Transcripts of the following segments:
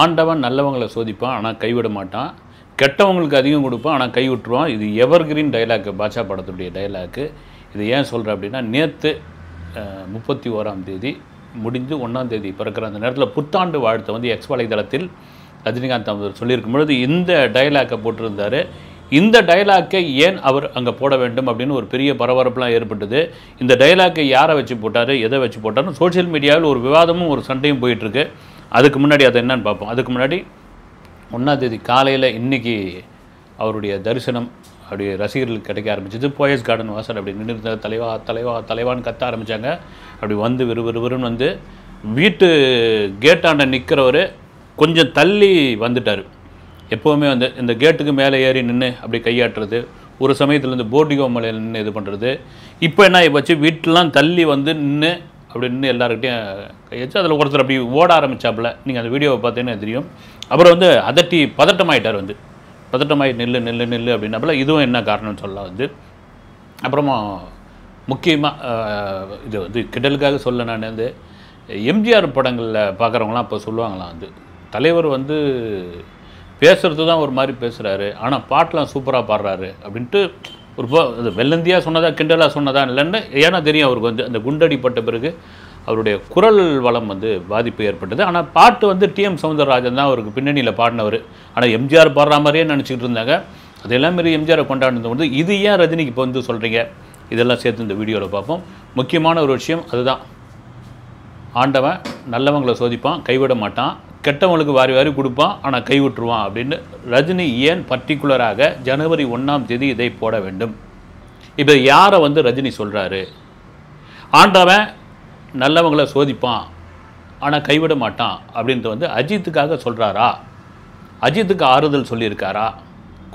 ஆண்டவன் நல்லவங்களை சோதிப்பான் ஆனால் கைவிட மாட்டான், கெட்டவங்களுக்கு அதிகம் கொடுப்பான் ஆனால் கை விட்டுருவான். இது எவர்கிரீன் டைலாக்கு, பாட்ஷா படத்துடைய டைலாக்கு. இது ஏன் சொல்கிறேன் அப்படின்னா, நேற்று 31ஆம் தேதி முடிஞ்சு 1ஆம் தேதி பிறக்கிற அந்த நேரத்தில் புத்தாண்டு வாழ்த்தை வந்து எக்ஸ் வலைதளத்தில் ரஜினிகாந்த் அவர் சொல்லியிருக்கும் பொழுது இந்த டைலாக்கை போட்டிருந்தார். இந்த டைலாக்கை ஏன் அவர் அங்கே போட வேண்டும் அப்படின்னு ஒரு பெரிய பரபரப்புலாம் ஏற்பட்டது. இந்த டைலாக்கை யாரை வச்சு போட்டார், எதை வச்சு போட்டார்னு சோஷியல் மீடியாவில் ஒரு விவாதமும் ஒரு சண்டையும் போயிட்டுருக்கு. அதுக்கு முன்னாடி அதை என்னன்னு பார்ப்போம். அதுக்கு முன்னாடி 1ஆம் தேதி காலையில் இன்றைக்கி அவருடைய தரிசனம் அப்படியே ரசிகர்களுக்கு கிடைக்க ஆரம்பிச்சிது. போயஸ் கார்டன் வாசல் அப்படி நின்று தலைவா தலைவா தலைவான்னு கத்த ஆரம்பித்தாங்க. அப்படி வந்து விறுவிறுன்னு வந்து வீட்டு கேட்டாண்ட நிற்கிறவர் கொஞ்சம் தள்ளி வந்துட்டார். எப்போவுமே வந்து இந்த கேட்டுக்கு மேலே ஏறி நின்று அப்படி கையாட்டுறது, ஒரு சமயத்தில் இந்த போர்டிகோ மலையில் நின்று இது பண்ணுறது. இப்போ என்ன ஆகிப்போச்சு, வீட்டெலாம் தள்ளி வந்து நின்று அப்படி நின்று எல்லாருக்கிட்டையும் கையச்சு. அதில் ஒருத்தர் அப்படி ஓட ஆரம்பித்தாப்புல, நீங்கள் அந்த வீடியோவை பார்த்தீங்கன்னா தெரியும். அப்புறம் வந்து அதட்டி பதட்டமாயிட்டார், வந்து பதட்டமாகி நில்லு நில்லு நில்லு அப்படின்னாப்புல. இதுவும் என்ன காரணம்னு சொல்லலாம் வந்து. அப்புறமா முக்கியமாக இது வந்து கிண்டலுக்காக சொல்ல, நான் வந்து எம்ஜிஆர் படங்களில் பார்க்குறவங்களாம் இப்போ சொல்லுவாங்களாம் வந்து, தலைவர் வந்து பேசுகிறது தான் ஒரு மாதிரி பேசுகிறாரு, ஆனால் பாட்டெலாம் சூப்பராக பாடுறாரு அப்படின்ட்டு ஒரு இது வெள்ளந்தியாக சொன்னதா கிண்டலாக சொன்னதா இல்லைன்னு. ஏன்னா தெரியும் அவருக்கு வந்து அந்த குண்டடிப்பட்ட பிறகு அவருடைய குரல் வளம் வந்து பாதிப்பு ஏற்பட்டது. ஆனால் பாட்டு வந்து டிஎம் சௌந்தரராஜன் தான் அவருக்கு பின்னணியில் பாடினவர். ஆனால் எம்ஜிஆர் பாடுற மாதிரியே நினச்சிக்கிட்டு இருந்தாங்க. அதெல்லாம் மாரி எம்ஜிஆரை கொண்டாடுறது வந்து, இது ஏன் ரஜினிக்கு இப்போ வந்து சொல்கிறீங்க, இதெல்லாம் சேர்த்து இந்த வீடியோவில் பார்ப்போம். முக்கியமான ஒரு விஷயம் அதுதான், ஆண்டவன் நல்லவங்களை சோதிப்பான் கைவிட மாட்டான், கெட்டவங்களுக்கு வாரி வாரி கொடுப்பான் ஆனால் கைவிட்டுருவான் அப்படின்னு ரஜினி ஏன் பர்டிகுலராக ஜனவரி 1ஆம் தேதி இதை போட வேண்டும்? இப்போ யாரை வந்து ரஜினி சொல்கிறாரு? ஆண்டவன் நல்லவங்களை சோதிப்பான் ஆனால் கைவிட மாட்டான் அப்படின்ட்டு வந்து அஜித்துக்காக சொல்கிறாரா? அஜித்துக்கு ஆறுதல் சொல்லியிருக்காரா?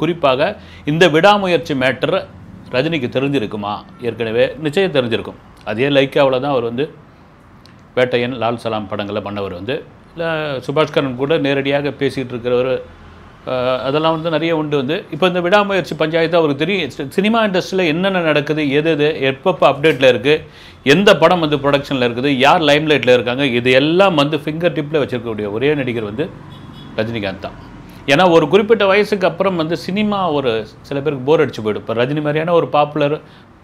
குறிப்பாக இந்த விடாமுயற்சி மேட்டர் ரஜினிக்கு தெரிஞ்சிருக்குமா? ஏற்கனவே நிச்சயம் தெரிஞ்சிருக்கும். அதே லைக்காவில் தான் அவர் வந்து வேட்டையன், லால் சலாம் படங்களை பண்ணவர் வந்து, இல்லை சுபாஷ்கரன் கூட நேரடியாக பேசிகிட்டு இருக்கிறவர், அதெல்லாம் வந்து நிறைய உண்டு வந்து. இப்போ இந்த விடாமுயற்சி பஞ்சாயத்து அவருக்கு தெரியும், சினிமா இண்டஸ்ட்ரியில் என்னென்ன நடக்குது, எது எது எப்பப்போ அப்டேட்டில் இருக்குது, எந்த படம் வந்து ப்ரொடக்ஷனில் இருக்குது, யார் லைம்லைட்டில் இருக்காங்க, இது எல்லாம் வந்து ஃபிங்கர் டிப்பில் வச்சுருக்கக்கூடிய ஒரே நடிகர் வந்து ரஜினிகாந்த் தான். ஏன்னா ஒரு குறிப்பிட்ட வயசுக்கு அப்புறம் வந்து சினிமா ஒரு சில பேருக்கு போர் அடிச்சு போய்டும். இப்போ ரஜினி மாதிரியான ஒரு பாப்புலர்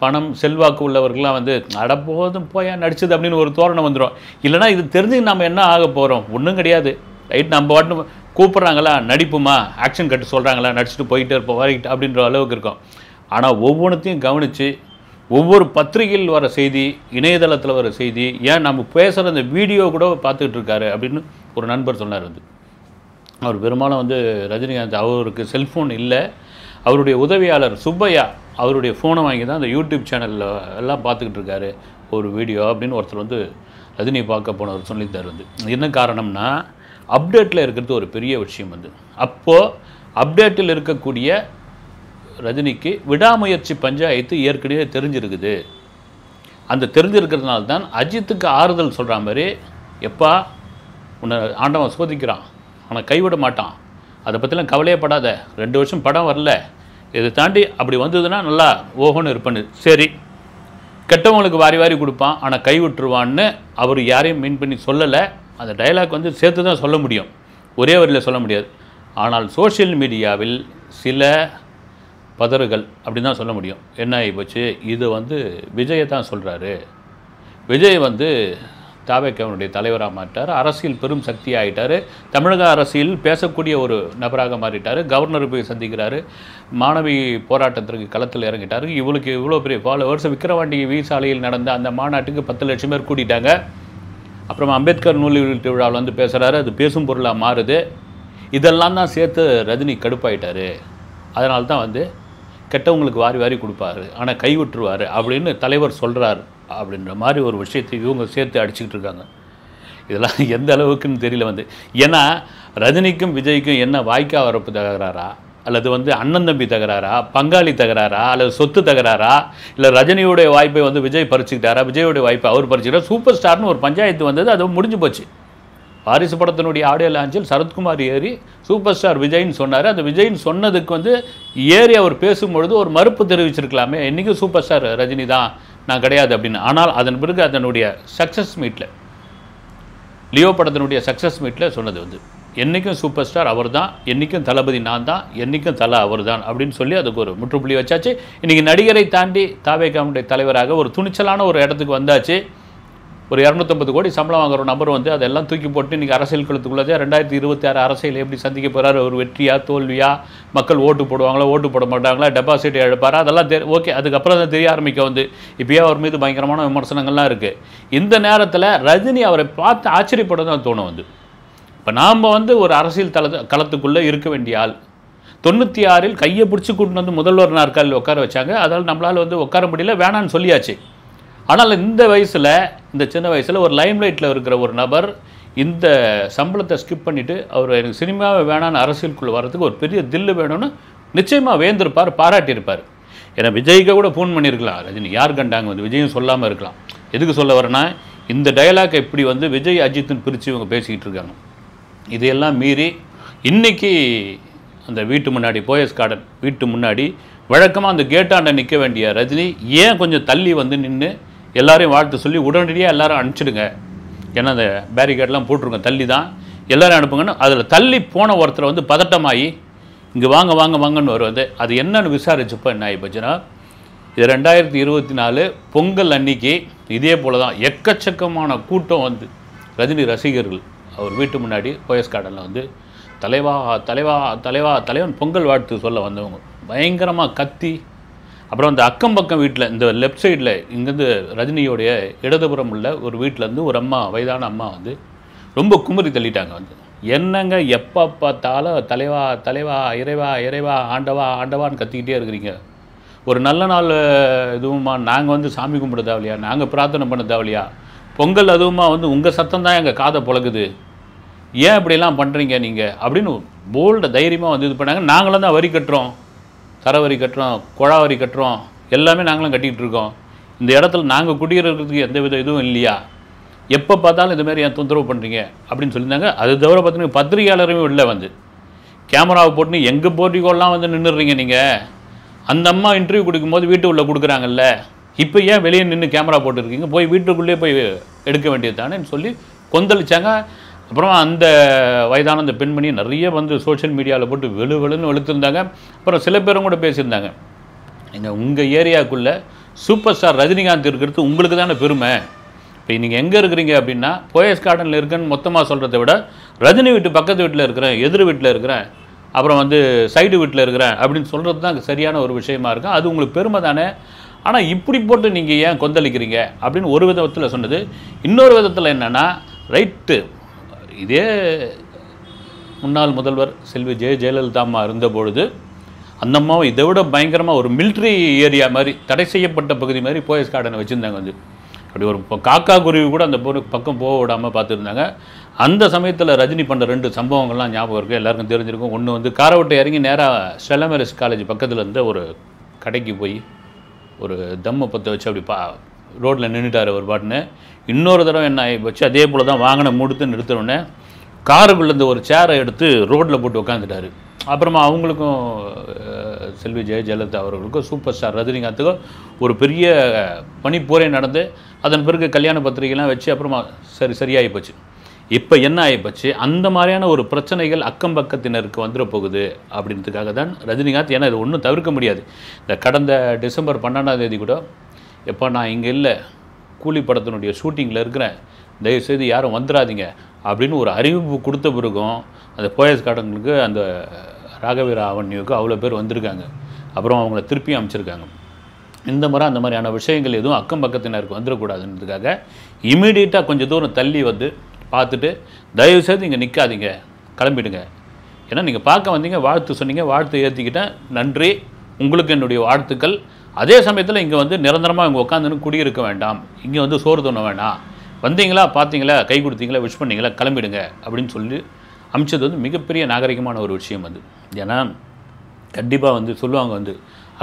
பணம் செல்வாக்கு உள்ளவர்கள்லாம் வந்து அடப்போதும் போயா நடிச்சது அப்படின்னு ஒரு தோரணை வந்துடும். இல்லைனா இது தெரிஞ்சு நம்ம என்ன ஆக போகிறோம், ஒன்றும் கிடையாது, ரைட், நம்ம பாட்டு கூப்பிட்றாங்களா நடிப்புமா, ஆக்ஷன் கட்டு சொல்கிறாங்களா நடிச்சுட்டு போயிட்டே இருப்போம் ரைட் அப்படின்ற அளவுக்கு இருக்கும். ஆனால் ஒவ்வொன்றத்தையும் கவனித்து ஒவ்வொரு பத்திரிகையில் வர செய்தி, இணையதளத்தில் வர செய்தி, ஏன் நம்ம பேசுகிற அந்த வீடியோ கூட பார்த்துக்கிட்டு இருக்காரு அப்படின்னு ஒரு நண்பர் சொன்னார் வந்து. அவர் பெரும்பாலும் வந்து ரஜினிகாந்த் அவருக்கு செல்ஃபோன் இல்லை, அவருடைய உதவியாளர் சுப்பையா அவருடைய ஃபோனை வாங்கி தான் அந்த யூடியூப் சேனலில் எல்லாம் பார்த்துக்கிட்டு இருக்காரு ஒரு வீடியோ அப்படின்னு ஒருத்தர் வந்து ரஜினி பார்க்க போனவர் சொல்லித்தார் வந்து. என்ன காரணம்னா, அப்டேட்டில் இருக்கிறது ஒரு பெரிய விஷயம் வந்து. அப்போது அப்டேட்டில் இருக்கக்கூடிய ரஜினிக்கு விடாமுயற்சி பஞ்சாயத்து ஏற்கனவே தெரிஞ்சிருக்குது. அந்த தெரிஞ்சிருக்கிறதுனால தான் அஜித்துக்கு ஆறுதல் சொல்கிற மாதிரி, எப்பா உன்னை ஆண்டவன் சோதிக்கிறான் ஆனால் கைவிட மாட்டான், அதை பற்றிலாம் கவலையப்படாத, 2 வருஷம் படம் வரல, இதை தாண்டி அப்படி வந்ததுன்னா நல்லா ஓஹோன்னு இருப்பேன்னு. சரி, கெட்டவங்களுக்கு வாரி வாரி கொடுப்பான் ஆனால் கைவிட்டுருவான்னு அவர் யாரையும் மீன் பண்ணி சொல்லலை. அந்த டைலாக் வந்து சேர்த்து தான் சொல்ல முடியும், ஒரே வரியில் சொல்ல முடியாது. ஆனால் சோஷியல் மீடியாவில் சில பதறுகள் அப்படி தான் சொல்ல முடியும். என்ன ஆகிப்போச்சு, இது வந்து விஜயை தான் சொல்கிறாரு, விஜய் வந்து தாவேக்காவுடைய தலைவராக மாட்டார், அரசியல் பெரும் சக்தி ஆகிட்டார், தமிழக அரசியல் பேசக்கூடிய ஒரு நபராக மாறிட்டார், கவர்னர் போய் சந்திக்கிறாரு, மாணவி போராட்டத்திற்கு களத்தில் இறங்கிட்டார், இவளுக்கு இவ்வளோ பெரிய ஃபாலோவர்ஸ், விக்கிரவாண்டி வீசாலையில் நடந்த அந்த மாநாட்டுக்கு 10 லட்சம் பேர் கூட்டிட்டாங்க. அப்புறமா அம்பேத்கர் நூல் வெளியீட்டு விழாவில் வந்து பேசுகிறாரு, அது பேசும் பொருளாக மாறுது. இதெல்லாம் தான் சேர்த்து ரஜினி கடுப்பாயிட்டார். அதனால தான் வந்து கெட்டவங்களுக்கு வாரி வாரி கொடுப்பாரு ஆனால் கைவிட்டுருவார் அப்படின்னு தலைவர் சொல்கிறார் அப்படின்ற மாதிரி ஒரு விஷயத்தை இவங்க சேர்த்து அடிச்சுக்கிட்டு இருக்காங்க. இதெல்லாம் எந்த அளவுக்குன்னு தெரியல வந்து. ஏன்னா ரஜினிக்கும் விஜய்க்கும் என்ன வாய்க்கா வரப்பு தகராறா, அல்லது வந்து அண்ணன் தம்பி தகராறா, பங்காளி தகராறா, அல்லது சொத்து தகராறா, இல்லை ரஜினியோடைய வாய்ப்பை வந்து விஜய் பறிச்சுக்கிட்டாரா, விஜயோடைய வாய்ப்பை அவர் பறிச்சுக்கிட்டார், சூப்பர் ஸ்டார்னு ஒரு பஞ்சாயத்து வந்தது, அது முடிஞ்சு போச்சு. வாரிசு படத்தினுடைய ஆடியோ லான்ச்சில் சரத்குமார் ஏறி சூப்பர் ஸ்டார் விஜய்னு சொன்னார். அந்த விஜய்னு சொன்னதுக்கு வந்து ஏறி அவர் பேசும்பொழுது ஒரு மறுப்பு தெரிவிச்சிருக்கலாமே, இன்றைக்கும் சூப்பர் ஸ்டார் ரஜினி தான், நான் கிடையாது அப்படின்னு. ஆனால் அதன் பிறகு அதனுடைய சக்ஸஸ் மீட்டில், லியோ படத்தினுடைய சக்ஸஸ் மீட்டில் சொன்னது வந்து என்றைக்கும் சூப்பர் ஸ்டார் அவர் தான், என்றைக்கும் தளபதி நான் தான், என்றைக்கும் தலை அவர் தான் அப்படின்னு சொல்லி அதுக்கு ஒரு முற்றுப்புள்ளி வச்சாச்சு. இன்றைக்கி நடிகரை தாண்டி தாவேகாவுடைய தலைவராக ஒரு துணிச்சலான ஒரு இடத்துக்கு வந்தாச்சு. ஒரு 250 கோடி சம்பளம் வாங்குற நபர் வந்து அதெல்லாம் தூக்கி போட்டு இன்றைக்கி அரசியல் களத்துக்குள்ளதே 2026 அரசியல் எப்படி சந்திக்க போகிறார், ஒரு வெற்றியா தோல்வியா, மக்கள் ஓட்டு போடுவாங்களா ஓட்டு போட மாட்டாங்களா, டெபாசிட் இழப்பாரா, அதெல்லாம் ஓகே. அதுக்கப்புறம் தான் தெரிய ஆரம்பிக்க வந்து இப்போயே அவர் மீது பயங்கரமான விமர்சனங்கள்லாம் இருக்குது. இந்த நேரத்தில் ரஜினி அவரை பார்த்து ஆச்சரியப்பட தான் தோணும் வந்து. இப்போ நாம் வந்து ஒரு அரசியல் களத்துக்குள்ளே இருக்க வேண்டிய ஆள். 96 கையை பிடிச்சி கூட்டின்னு வந்து முதல்வர் நாற்காலில் உட்கார வச்சாங்க. அதால் நம்மளால் வந்து உட்கார முடியல, வேணான்னு சொல்லியாச்சு. ஆனால் இந்த வயசில், இந்த சின்ன வயசில் ஒரு லைம்லைட்டில் இருக்கிற ஒரு நபர் இந்த சம்பளத்தை ஸ்கிப் பண்ணிவிட்டு அவர் எனக்கு சினிமாவை வேணான்னு அரசியலுக்குள்ளே வர்றதுக்கு ஒரு பெரிய தில்லு வேணும்னு நிச்சயமாக வேந்திருப்பார், பாராட்டியிருப்பார். ஏன்னா விஜய்க்கு கூட ஃபோன் பண்ணியிருக்கலாம் ரஜினி, யார் கண்டாங்க வந்து விஜயும் சொல்லாமல் இருக்கலாம். எதுக்கு சொல்ல வரேன்னா, இந்த டயலாக் இப்படி வந்து விஜய் அஜித்துன்னு பிரித்து இவங்க பேசிக்கிட்டு இருக்காங்க. இதையெல்லாம் மீறி இன்றைக்கி அந்த வீட்டு முன்னாடி போயஸ் கார்டன் வீட்டு முன்னாடி வழக்கமாக அந்த கேட்டாண்ட நிற்க வேண்டிய ரஜினி ஏன் கொஞ்சம் தள்ளி வந்து நின்று எல்லாரையும் வாழ்த்து சொல்லி உடனடியாக எல்லாரும் அனுப்பிச்சிடுங்க, ஏன்னா அந்த பேரிகேட்லாம் போட்டிருங்க, தள்ளி தான் எல்லோரும் அனுப்புங்கன்னு அதில் தள்ளி போன ஒருத்தரை வந்து பதட்டமாகி இங்கே வாங்க வாங்க வாங்கன்னு வருவது. அது என்னன்னு விசாரிச்சப்போ என்ன ஆகி போச்சுன்னா, இது 2024 பொங்கல் அன்னைக்கு இதே போல் தான் எக்கச்சக்கமான கூட்டம் வந்து ரஜினி ரசிகர்கள் அவர் வீட்டு முன்னாடி போயஸ் கார்டனில் வந்து தலைவா தலைவா தலைவா தலைவன் பொங்கல் வாழ்த்து சொல்ல வந்தவங்க பயங்கரமாக கத்தி, அப்புறம் அந்த அக்கம் பக்கம் வீட்டில் இந்த லெஃப்ட் சைடில் இங்கேருந்து ரஜினியோடைய இடதுபுறம் உள்ள ஒரு வீட்டிலேருந்து ஒரு அம்மா, வயதான அம்மா வந்து ரொம்ப குமரி தள்ளிட்டாங்க வந்து. என்னங்க எப்போ பார்த்தாலும் தலைவா தலைவா இறைவா இறைவா ஆண்டவா ஆண்டவான்னு கத்திக்கிட்டே இருக்கிறீங்க. ஒரு நல்ல நாள் இதுவுமா நாங்கள் வந்து சாமி கும்பிட தேவையா, நாங்கள் பிரார்த்தனை பண்ண தேவையா, பொங்கல் அதுவுமா வந்து உங்கள் சத்தம் தான் எங்கள் காதை புழக்குது, ஏன் இப்படிலாம் பண்ணுறீங்க நீங்கள் அப்படின்னு போல்ட தைரியமாக வந்து இது பண்ணாங்க. நாங்களும் தான் வரி கட்டுறோம், தர வரி கட்டுறோம், குழா வரி கட்டுறோம், எல்லாமே நாங்களும் கட்டிகிட்டு இருக்கோம். இந்த இடத்துல நாங்கள் குடியிருக்கிறதுக்கு எந்த வித இதுவும் இல்லையா, எப்போ பார்த்தாலும் இதுமாரி ஏன் தொந்தரவு பண்ணுறீங்க அப்படின்னு சொல்லியிருந்தாங்க. அது தவிர பார்த்தீங்கன்னா பத்திரிகையாளருமே உள்ளே வந்து கேமராவை போட்டுன்னு எங்கள் போட்டிக்கோலாம் வந்து நின்றுறீங்க நீங்கள். அந்த அம்மா இன்டர்வியூ கொடுக்கும்போது வீட்டு உள்ளே கொடுக்குறாங்கல்ல, இப்போ ஏன் வெளியே நின்று கேமரா போட்டுருக்கீங்க, போய் வீட்டுக்குள்ளேயே போய் எடுக்க வேண்டியது தானேன்னு சொல்லி கொந்தளிச்சாங்க. அப்புறம் அந்த வயதான அந்த பெண்மணி நிறைய வந்து சோஷியல் மீடியாவில் போட்டு வெளுன்னு வெளுத்திருந்தாங்க. அப்புறம் சில பேரும் கூட பேசியிருந்தாங்க, நீங்கள் உங்கள் ஏரியாவுக்குள்ளே சூப்பர் ஸ்டார் ரஜினிகாந்த் இருக்கிறது உங்களுக்கு தானே பெருமை. இப்போ நீங்கள் எங்கே இருக்கிறீங்க அப்படின்னா போயஸ் கார்டனில் இருக்குன்னு மொத்தமாக சொல்கிறத விட ரஜினி வீட்டு பக்கத்து வீட்டில் இருக்கிறேன், எதிர் வீட்டில் இருக்கிறேன், அப்புறம் வந்து சைடு வீட்டில் இருக்கிறேன் அப்படின்னு சொல்கிறது தான் சரியான ஒரு விஷயமா இருக்கும். அது உங்களுக்கு பெருமை தானே. ஆனால் இப்படி போட்டு நீங்கள் ஏன் கொந்தளிக்கிறீங்க அப்படின்னு ஒரு விதத்தில் சொன்னது. இன்னொரு விதத்தில் என்னென்னா, ரைட்டு இதே முன்னாள் முதல்வர் செல்வி ஜெயலலிதா அம்மா இருந்தபொழுது அந்த அம்மாவை இதை விட பயங்கரமாக ஒரு மிலிட்ரி ஏரியா மாதிரி தடை செய்யப்பட்ட பகுதி மாதிரி போயஸ் கார்டனை வச்சுருந்தாங்க வந்து. அப்படி ஒரு காக்கா குருவி கூட அந்த பக்கம் போக விடாமல் பார்த்துருந்தாங்க. அந்த சமயத்தில் ரஜினி பண்ண 2 சம்பவங்கள்லாம் ஞாபகம் இருக்குது, எல்லாருக்கும் தெரிஞ்சிருக்கும். ஒன்று வந்து காரவட்டை இறங்கி நேராக ஸ்டெல்லா மேரிஸ் காலேஜ் பக்கத்தில் இருந்த ஒரு கடைக்கு போய் ஒரு தம்மை பற்ற வச்சு அப்படி ரோட்டில் நின்றுட்டார் ஒரு பாட்டுன்னு. இன்னொரு தடவை என்ன ஆகி போச்சு, அதே போல் தான் வாங்கின முடித்து நிறுத்தினோடனே காருக்குள்ளேருந்து ஒரு சேரை எடுத்து ரோட்டில் போட்டு உட்காந்துட்டார். அப்புறமா அவங்களுக்கும் செல்வி ஜெயலலிதா அவர்களுக்கும் சூப்பர் ஸ்டார் ரஜினிகாந்துக்கும் ஒரு பெரிய பனிப்போரே நடந்து அதன் பிறகு கல்யாண பத்திரிகைலாம் வச்சு அப்புறமா சரியாகி போச்சு. இப்போ என்ன ஆகிப்போச்சு, அந்த மாதிரியான ஒரு பிரச்சனைகள் அக்கம் பக்கத்தினருக்கு வந்துட போகுது அப்படின்றதுக்காக தான் ரஜினிகாந்த், ஏன்னா இது ஒன்றும் தவிர்க்க முடியாது. இந்த கடந்த டிசம்பர் 12ஆம் தேதி கூட, எப்போ நான் இங்கே இல்லை, கூலி படத்தினுடைய ஷூட்டிங்கில் இருக்கிறேன், தயவுசெய்து யாரும் வந்துடாதீங்க அப்படின்னு ஒரு அறிவிப்பு கொடுத்த பிறகும் அந்த போயஸ் கார்டனுக்கு அந்த ராகவீரா அவன்யூக்கு அவ்வளோ பேர் வந்திருக்காங்க. அப்புறம் அவங்கள திருப்பி அமைச்சிருக்காங்க. இந்த முறை அந்த மாதிரியான விஷயங்கள் எதுவும் அக்கம் பக்கத்தினருக்கு வந்துடக்கூடாதுன்றதுக்காக இமீடியட்டாக கொஞ்சம் தூரம் தள்ளி வந்து பார்த்துட்டு, தயவுசெய்து இங்கே நிற்காதீங்க, கிளம்பிடுங்க, ஏன்னா நீங்கள் பார்க்க வந்தீங்க, வாழ்த்து சொன்னீங்க, வாழ்த்து ஏற்றிக்கிட்டேன், நன்றி, உங்களுக்கு என்னுடைய வாழ்த்துக்கள். அதே சமயத்தில் இங்கே வந்து நிரந்தரமாக இங்கே உட்காந்துன்னு குடியிருக்க வேண்டாம், இங்கே வந்து சோறு தோண வேண்டாம், வந்தீங்களா பார்த்தீங்களா கை கொடுத்தீங்களா விஷ் பண்ணிங்களா கிளம்பிடுங்க அப்படின்னு சொல்லி அமைச்சது வந்து மிகப்பெரிய நாகரிகமான ஒரு விஷயம் அது. ஏன்னா கண்டிப்பாக வந்து சொல்லுவாங்க வந்து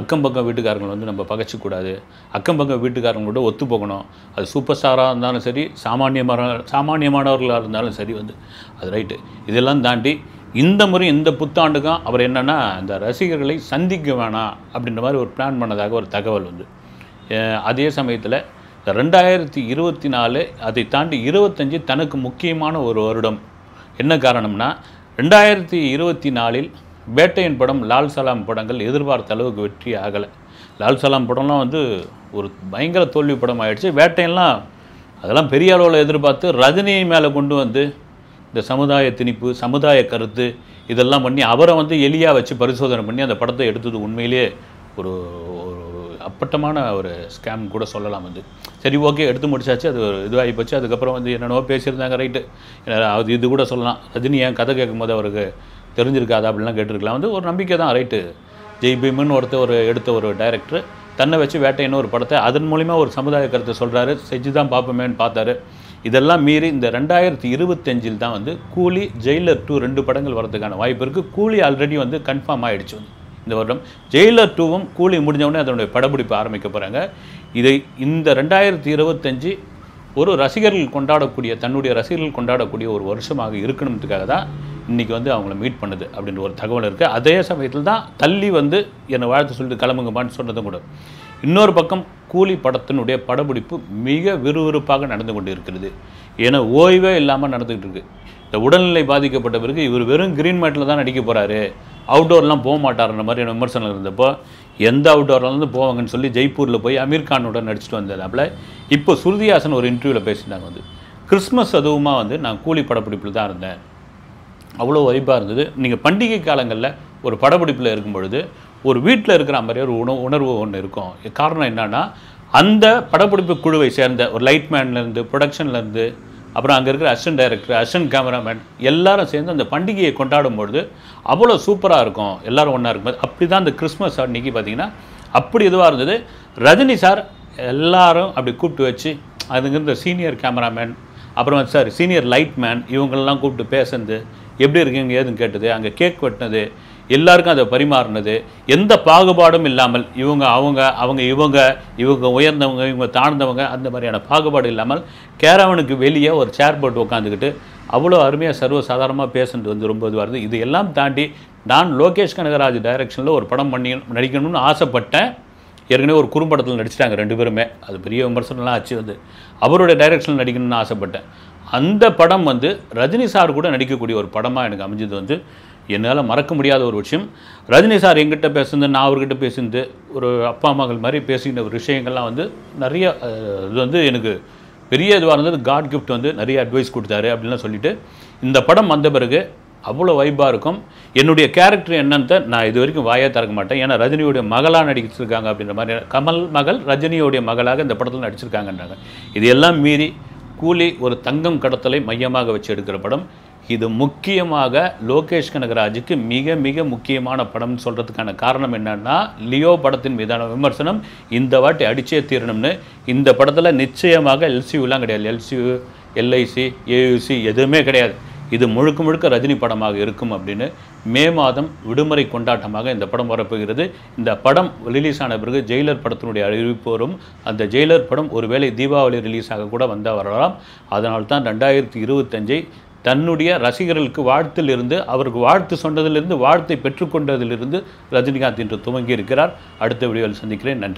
அக்கம் பக்கம் வீட்டுக்காரங்களை வந்து நம்ம பகைச்சிக்கூடாது, அக்கம் பக்கம் வீட்டுக்காரங்களோட ஒத்து போகணும். அது சூப்பர் ஸ்டாராக இருந்தாலும் சரி, சாமானியமானவர்களாக இருந்தாலும் சரி வந்து அது ரைட்டு. இதெல்லாம் தாண்டி இந்த முறை இந்த புத்தாண்டுக்கும் அவர் என்னென்னா இந்த ரசிகர்களை சந்திக்க வேணாம் அப்படின்ற மாதிரி ஒரு பிளான் பண்ணதாக ஒரு தகவல் வந்து. அதே சமயத்தில் 2024 அதை தாண்டி 25 தனக்கு முக்கியமான ஒரு வருடம். என்ன காரணம்னா, 2024இல் வேட்டையின் படம், லால் சலாம் படங்கள் எதிர்பார்த்த அளவுக்கு வெற்றி ஆகலை. லால் சலாம் படம்லாம் வந்து ஒரு பயங்கர தோல்வி படம் ஆயிடுச்சு. வேட்டையெல்லாம் அதெல்லாம் பெரிய அளவில் எதிர்பார்த்து ரஜினி மேலே கொண்டு வந்து இந்த சமுதாய திணிப்பு, சமுதாய கருத்து இதெல்லாம் பண்ணி அவரை வந்து எலியாக வச்சு பரிசோதனை பண்ணி அந்த படத்தை எடுத்தது உண்மையிலேயே ஒரு அப்பட்டமான ஒரு ஸ்கேம் கூட சொல்லலாம். வந்து சரி, ஓகே, எடுத்து முடிச்சாச்சு, அது ஒரு இதுவாகி போச்சு. அதுக்கப்புறம் வந்து என்னென்னவோ பேசியிருந்தாங்க, ரைட்டு. அது இது கூட சொல்லலாம், ரஜினி ஏன் கதை கேட்கும்போது அவருக்கு தெரிஞ்சிருக்காதா அப்படின்லாம் கேட்டிருக்கலாம். வந்து ஒரு நம்பிக்கை தான், ரைட்டு. ஜெய் பீம்னு எடுத்த ஒரு டைரக்டர் தன்னை வச்சு வேட்டைன்னு ஒரு படத்தை அதன் மூலிமா ஒரு சமுதாய கருத்தை சொல்கிறாரு. செஞ்சு தான் பார்ப்போமேன்னு பார்த்தாரு. இதெல்லாம் மீறி இந்த 2025 தான் வந்து கூலி, ஜெயிலர் 2 2 படங்கள் வரதுக்கான வாய்ப்பு இருக்குது. கூலி ஆல்ரெடி வந்து கன்ஃபார்ம் ஆகிடுச்சு வந்து இந்த வருடம். ஜெயிலர் 2வும் கூலி முடிஞ்சவுடனே அதனுடைய படப்பிடிப்பு ஆரம்பிக்க போகிறாங்க. இந்த 2025 ஒரு ரசிகர்கள் கொண்டாடக்கூடிய, தன்னுடைய ரசிகர்கள் கொண்டாடக்கூடிய ஒரு வருஷமாக இருக்கணுன்றதுக்காக தான் இன்றைக்கி வந்து அவங்கள மீட் பண்ணுது அப்படின்ற ஒரு தகவல் இருக்குது. அதே சமயத்தில் தான் தள்ளி வந்து என்னை வாழ்த்து சொல்லிட்டு கிளம்புங்கம்மான்னு சொன்னதும் கூட. இன்னொரு பக்கம் கூலி படத்தினுடைய படப்பிடிப்பு மிக விறுவிறுப்பாக நடந்து கொண்டு இருக்கிறது. ஏன்னா ஓய்வே இல்லாமல் நடந்துக்கிட்டு இருக்குது. இந்த உடல்நிலை பாதிக்கப்பட்ட பிறகு இவர் வெறும் கிரீன் மேட்டில் தான் நடிக்க போகிறாரு, அவுட்டோர்லாம் போக மாட்டார்ன்ற மாதிரியான விமர்சனம் இருந்தப்போ எந்த அவுட்டோர்லேருந்து போவாங்கன்னு சொல்லி ஜெய்ப்பூரில் போய் அமீர்கானோட நடிச்சிட்டு வந்ததாப்பில் இப்போ ஸ்ருதிஹாசன் ஒரு இன்டர்வியூவில் பேசியிருந்தாங்க. வந்து கிறிஸ்மஸ் அதுவுமா வந்து நான் கூலி படப்பிடிப்பில் தான் இருந்தேன், அவ்வளோ வைப்பாக இருந்தது. நீங்கள் பண்டிகை காலங்களில் ஒரு படப்பிடிப்பில் இருக்கும் பொழுது ஒரு வீட்டில் இருக்கிற மாதிரி ஒரு உணர்வு ஒன்று இருக்கும். காரணம் என்னன்னா, அந்த படப்பிடிப்பு குழுவை சேர்ந்த ஒரு லைட்மேன்லேருந்து, ப்ரொடக்ஷன்லேருந்து, அப்புறம் அங்கே இருக்கிற அசிஸ்டன்ட் டைரக்டர், அசிஸ்டன்ட் கேமராமேன் எல்லாரும் சேர்ந்து அந்த பண்டிகையை கொண்டாடும்பொழுது அவ்வளோ சூப்பராக இருக்கும், எல்லோரும் ஒன்றா இருக்கும்போது. அப்படி தான் அந்த கிறிஸ்மஸ் அன்றைக்கி பார்த்திங்கன்னா அப்படி இதுவாக இருந்தது. ரஜினி சார் எல்லாரும் அப்படி கூப்பிட்டு வச்சு, அதுங்கிற சீனியர் கேமராமேன், அப்புறம் சார் சீனியர் லைட்மேன், இவங்களெல்லாம் கூப்பிட்டு பேசுனது, எப்படி இருக்கீங்க ஏதுன்னு கேட்டது, அங்கே கேக் வெட்டினது, எல்லாருக்கும் அதை பரிமாறினது, எந்த பாகுபாடும் இல்லாமல் இவங்க உயர்ந்தவங்க, இவங்க தாழ்ந்தவங்க, அந்த மாதிரியான பாகுபாடு இல்லாமல் கேரவனுக்கு வெளியே ஒரு சேர் போட்டு உட்காந்துக்கிட்டு அவ்வளோ அருமையாக சர்வசாதாரணமாக பேசுனது வந்து ரொம்ப இதுவாக இருந்தது. இது எல்லாம் தாண்டி நான் லோகேஷ் கனகராஜ் டைரக்ஷனில் ஒரு படம் நடிக்கணும்னு ஆசைப்பட்டேன். ஏற்கனவே ஒரு குறும்படத்தில் நடிச்சிட்டாங்க 2 பேருமே, அது பெரிய விமர்சனம்லாம் ஆச்சு. வந்து அவருடைய டைரக்ஷனில் நடிக்கணும்னு ஆசைப்பட்டேன். அந்த படம் வந்து ரஜினி சார் கூட நடிக்கக்கூடிய ஒரு படமாக எனக்கு அமைஞ்சது வந்து என்னால் மறக்க முடியாத ஒரு விஷயம். ரஜினி சார் எங்கிட்ட பேசுனது, நான் அவர்கிட்ட பேசுனது, ஒரு அப்பா மகள் மாதிரி பேசிக்கிற ஒரு விஷயங்கள்லாம் வந்து நிறைய இது வந்து எனக்கு பெரிய இதுவாக இருந்தது. காட் கிஃப்ட் வந்து நிறைய அட்வைஸ் கொடுத்தாரு அப்படின்லாம் சொல்லிவிட்டு இந்த படம் வந்த பிறகு அவ்வளோ வைப்பாக இருக்கும். என்னுடைய கேரக்டர் என்னன்னு நான் இது வரைக்கும் வாயாக திறக்க மாட்டேன். ஏன்னா ரஜினியோடைய மகளாக நடிச்சிருக்காங்க அப்படின்ற மாதிரி, கமல் மகள் ரஜினியோடைய மகளாக இந்த படத்தில் நடிச்சிருக்காங்கன்றாங்க. இது எல்லாம் மீறி கூலி ஒரு தங்கம் கடத்தலை மையமாக வச்சு எடுக்கிற படம். இது முக்கியமாக லோகேஷ் கனகராஜுக்கு மிக மிக முக்கியமான படம்னு சொல்கிறதுக்கான காரணம் என்னன்னா, லியோ படத்தின் மீதான விமர்சனம் இந்த வாட்டி அடிச்சே தீரணும்னு. இந்த படத்தில் நிச்சயமாக எல்சியூலாம் கிடையாது, எல்சியூ, எல்ஐசி, ஏயுசி எதுவுமே கிடையாது. இது முழுக்க முழுக்க ரஜினி படமாக இருக்கும் அப்படின்னு மே மாதம் விடுமுறை கொண்டாட்டமாக இந்த படம் வரப்போகிறது. இந்த படம் ரிலீஸ் ஆன பிறகு ஜெயிலர் படத்தினுடைய அறிவிப்பு வரும். அந்த ஜெயிலர் படம் ஒருவேளை தீபாவளி ரிலீஸ் ஆக கூட வந்தால் வரலாம். அதனால்தான் 2025 தன்னுடைய ரசிகர்களுக்கு வாழ்த்திலிருந்து, அவருக்கு வாழ்த்து சொன்னதிலிருந்து, வாழ்த்தை பெற்றுக்கொண்டதிலிருந்து ரஜினிகாந்த் இன்று துவங்கி இருக்கிறார். அடுத்த வீடியோவில் சந்திக்கிறேன். நன்றி.